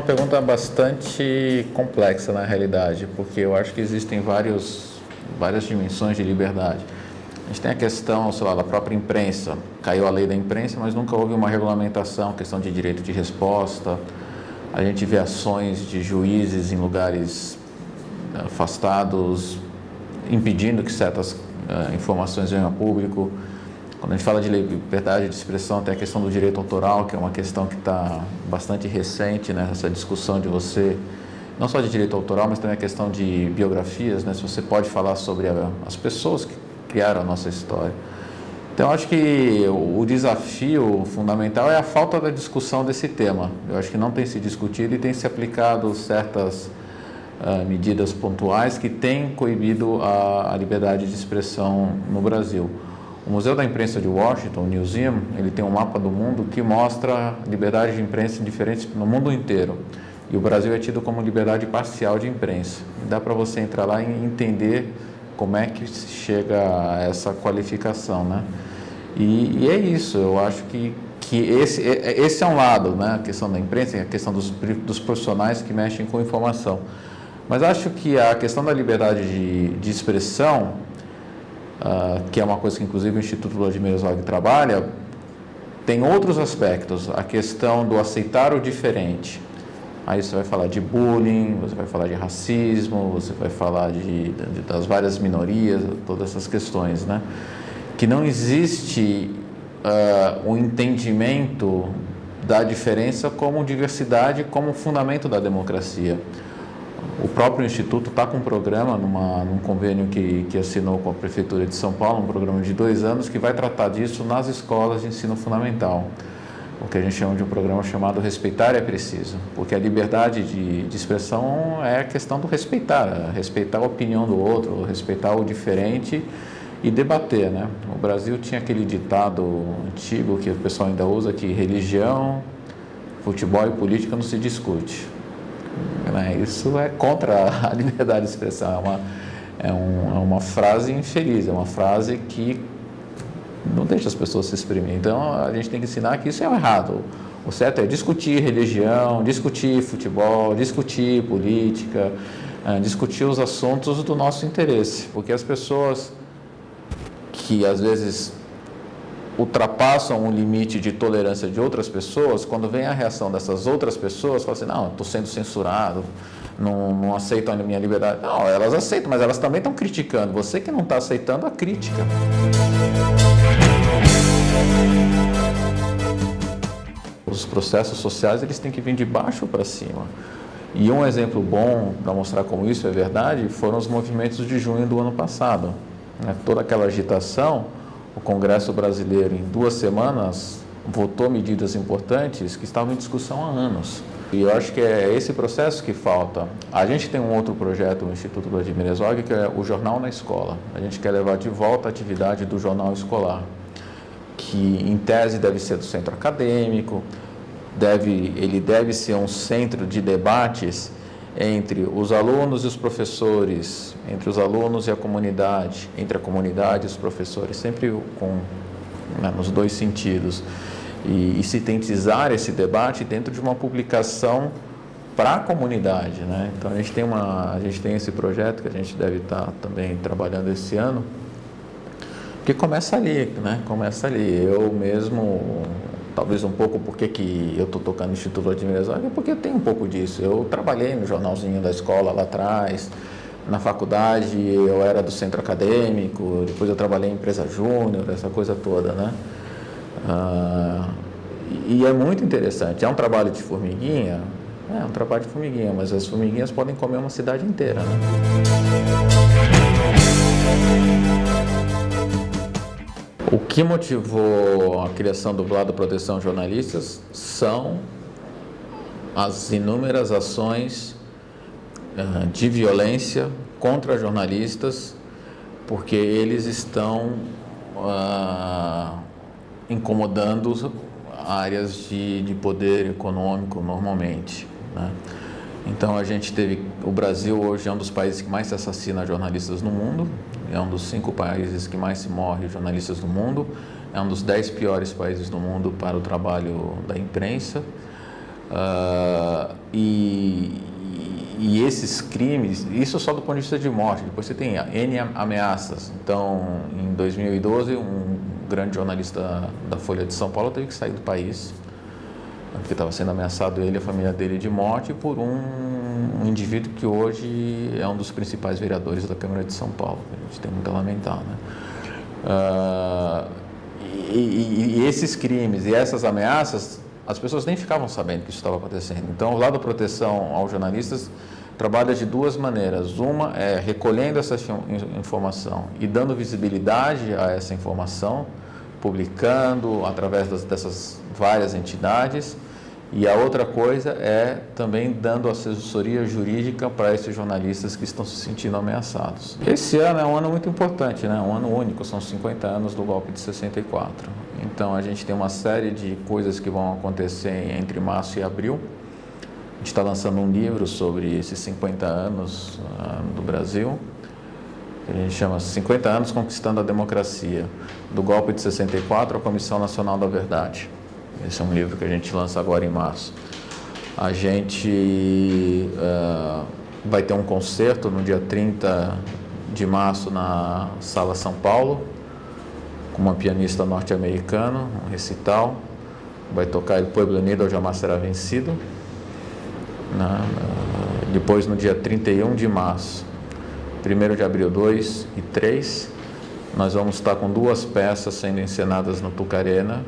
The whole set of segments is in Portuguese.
pergunta bastante complexa na realidade, porque eu acho que existem várias dimensões de liberdade. A gente tem a questão, sei lá, da própria imprensa. Caiu a lei da imprensa, mas nunca houve uma regulamentação, questão de direito de resposta. A gente vê ações de juízes em lugares afastados, impedindo que certas informações venham a público. Quando a gente fala de liberdade de expressão, tem a questão do direito autoral, que é uma questão que está bastante recente, né? Essa discussão de você, não só de direito autoral, mas também a questão de biografias, né? Se você pode falar sobre as pessoas que criaram a nossa história. Então, eu acho que o desafio fundamental é a falta da discussão desse tema. Eu acho que não tem se discutido e tem se aplicado certas medidas pontuais que têm coibido a liberdade de expressão no Brasil. O Museu da Imprensa de Washington, o Museum, ele tem um mapa do mundo que mostra liberdade de imprensa diferentes no mundo inteiro. E o Brasil é tido como liberdade parcial de imprensa. E dá para você entrar lá e entender como é que se chega a essa qualificação, né? E é isso, eu acho que esse é um lado, né? A questão da imprensa, a questão dos profissionais que mexem com informação. Mas acho que a questão da liberdade de expressão, que é uma coisa que inclusive o Instituto Vladimir Herzog trabalha, tem outros aspectos. A questão do aceitar o diferente. Aí você vai falar de bullying, você vai falar de racismo, você vai falar das várias minorias, todas essas questões, né? Que não existe um entendimento da diferença como diversidade, como fundamento da democracia. O próprio Instituto está com um programa, num convênio que assinou com a Prefeitura de São Paulo, um programa de 2 anos, que vai tratar disso nas escolas de ensino fundamental. O que a gente chama de um programa chamado Respeitar é Preciso, porque a liberdade de expressão é a questão do respeitar a opinião do outro, respeitar o diferente e debater, né? O Brasil tinha aquele ditado antigo que o pessoal ainda usa, que religião, futebol e política não se discute. Isso é contra a liberdade de expressão, é uma frase infeliz, é uma frase que não deixa as pessoas se exprimir. Então, a gente tem que ensinar que isso é errado. O certo é discutir religião, discutir futebol, discutir política, discutir os assuntos do nosso interesse. Porque as pessoas que, às vezes, ultrapassam o limite de tolerância de outras pessoas, quando vem a reação dessas outras pessoas, falam assim, não, estou sendo censurado, não aceitam a minha liberdade. Não, elas aceitam, mas elas também estão criticando. Você que não está aceitando a crítica. Os processos sociais, eles têm que vir de baixo para cima. E um exemplo bom para mostrar como isso é verdade foram os movimentos de junho do ano passado. Toda aquela agitação, o Congresso brasileiro, em 2 semanas, votou medidas importantes que estavam em discussão há anos. E eu acho que é esse processo que falta. A gente tem um outro projeto no Instituto Vladimir Herzog, que é o Jornal na Escola. A gente quer levar de volta a atividade do jornal escolar, que em tese deve ser do centro acadêmico, ele deve ser um centro de debates entre os alunos e os professores, entre os alunos e a comunidade, entre a comunidade e os professores, sempre nos 2 sentidos. E sintetizar esse debate dentro de uma publicação para a comunidade, né? Então, a gente tem esse projeto que a gente deve estar também trabalhando esse ano, que começa ali, né? Começa ali. Eu mesmo, talvez um pouco porque que eu estou tocando no Instituto Vladimir Herzog, porque eu tenho um pouco disso. Eu trabalhei no jornalzinho da escola lá atrás, na faculdade eu era do centro acadêmico, depois eu trabalhei em empresa júnior, essa coisa toda, né? E é muito interessante. É um trabalho de formiguinha? É um trabalho de formiguinha, mas as formiguinhas podem comer uma cidade inteira, né? O que motivou a criação do Vlado Proteção Jornalistas são as inúmeras ações de violência contra jornalistas, porque eles estão incomodando áreas de poder econômico normalmente, né? Então, o Brasil hoje é um dos países que mais se assassina jornalistas no mundo, é um dos 5 países que mais se morre jornalistas no mundo, é um dos 10 piores países do mundo para o trabalho da imprensa. E esses crimes, isso só do ponto de vista de morte, depois você tem N ameaças. Então, em 2012, um grande jornalista da Folha de São Paulo teve que sair do país, porque estava sendo ameaçado ele e a família dele de morte por um indivíduo que hoje é um dos principais vereadores da Câmara de São Paulo. A gente tem muito a lamentar, né? E esses crimes e essas ameaças, as pessoas nem ficavam sabendo que isso estava acontecendo. Então, o lado da proteção aos jornalistas trabalha de duas maneiras. Uma é recolhendo essa informação e dando visibilidade a essa informação, publicando através dessas várias entidades. E a outra coisa é também dando assessoria jurídica para esses jornalistas que estão se sentindo ameaçados. Esse ano é um ano muito importante, né? Um ano único, são 50 anos do golpe de 64. Então a gente tem uma série de coisas que vão acontecer entre março e abril. A gente está lançando um livro sobre esses 50 anos do Brasil. A gente chama 50 anos conquistando a democracia, do golpe de 64 à Comissão Nacional da Verdade. Esse é um livro que a gente lança agora em março. A gente vai ter um concerto no dia 30 de março na Sala São Paulo, com uma pianista norte-americana, um recital. Vai tocar El Pueblo Unido Jamais Será Vencido. Depois, no dia 31 de março, 1º de abril 2 e 3, nós vamos estar com 2 peças sendo encenadas no Tucarena,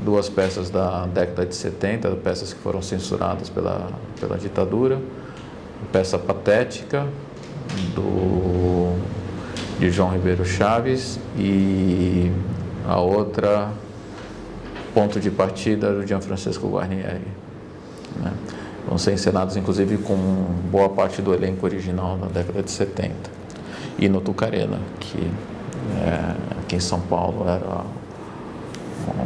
2 peças da década de 70, peças que foram censuradas pela ditadura, peça Patética, de João Ribeiro Chaves, e a outra, Ponto de Partida, do Gianfrancesco Guarnieri, né? Vão ser encenados, inclusive, com boa parte do elenco original da década de 70. E no Tucarena, que aqui em São Paulo era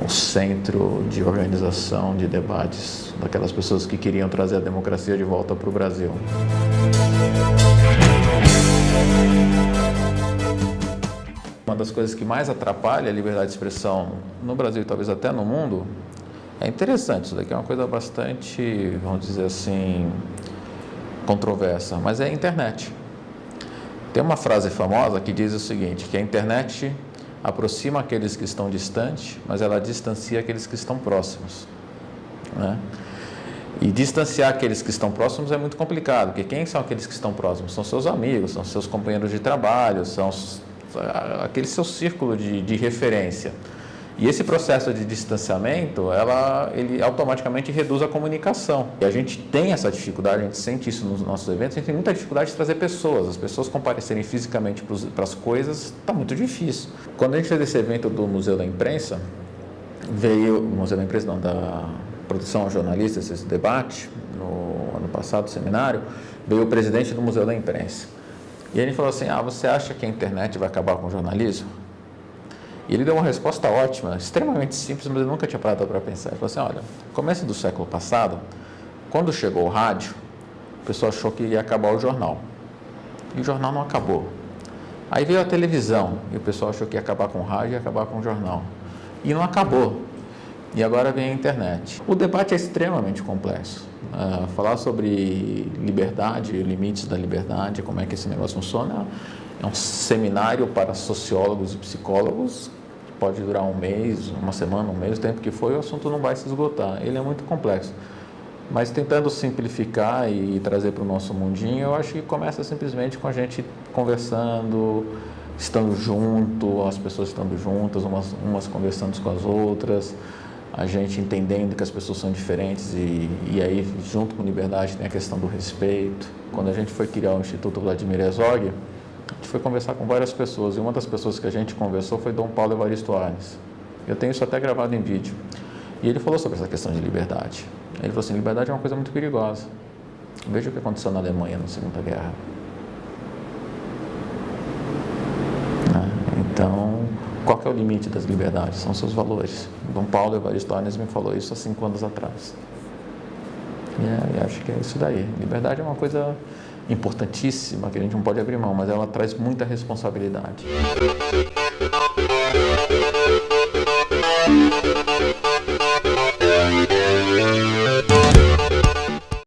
o centro de organização de debates daquelas pessoas que queriam trazer a democracia de volta para o Brasil. Uma das coisas que mais atrapalha a liberdade de expressão no Brasil e talvez até no mundo, é interessante, isso daqui é uma coisa bastante, vamos dizer assim, controversa, mas é a internet. Tem uma frase famosa que diz o seguinte, que a internet aproxima aqueles que estão distantes, mas ela distancia aqueles que estão próximos, né? E distanciar aqueles que estão próximos é muito complicado, porque quem são aqueles que estão próximos? São seus amigos, são seus companheiros de trabalho, são aquele seu círculo de referência. E esse processo de distanciamento, ele automaticamente reduz a comunicação. E a gente tem essa dificuldade, a gente sente isso nos nossos eventos, a gente tem muita dificuldade de trazer pessoas. As pessoas comparecerem fisicamente para as coisas, está muito difícil. Quando a gente fez esse evento do Museu da Imprensa, da Proteção aos Jornalistas, esse debate, no ano passado, seminário, veio o presidente do Museu da Imprensa. E ele falou assim, você acha que a internet vai acabar com o jornalismo? E ele deu uma resposta ótima, extremamente simples, mas eu nunca tinha parado para pensar. Ele falou assim, olha, no começo do século passado, quando chegou o rádio, o pessoal achou que ia acabar o jornal. E o jornal não acabou. Aí veio a televisão, e o pessoal achou que ia acabar com o rádio e ia acabar com o jornal. E não acabou. E agora vem a internet. O debate é extremamente complexo. Falar sobre liberdade, limites da liberdade, como é que esse negócio funciona, é um seminário para sociólogos e psicólogos, pode durar um mês, uma semana, um mês, o tempo que for, o assunto não vai se esgotar. Ele é muito complexo. Mas tentando simplificar e trazer para o nosso mundinho, eu acho que começa simplesmente com a gente conversando, estando junto, as pessoas estando juntas, umas conversando com as outras, a gente entendendo que as pessoas são diferentes e aí, junto com liberdade, tem a questão do respeito. Quando a gente foi criar o Instituto Vladimir Herzog, a gente foi conversar com várias pessoas, e uma das pessoas que a gente conversou foi Dom Paulo Evaristo Arnes. Eu tenho isso até gravado em vídeo. E ele falou sobre essa questão de liberdade. Ele falou assim, liberdade é uma coisa muito perigosa. Veja o que aconteceu na Alemanha na Segunda Guerra. Então, qual que é o limite das liberdades? São seus valores. Dom Paulo Evaristo Arnes me falou isso há 5 anos atrás. E acho que é isso daí. Liberdade é uma coisa importantíssima, que a gente não pode abrir mão, mas ela traz muita responsabilidade.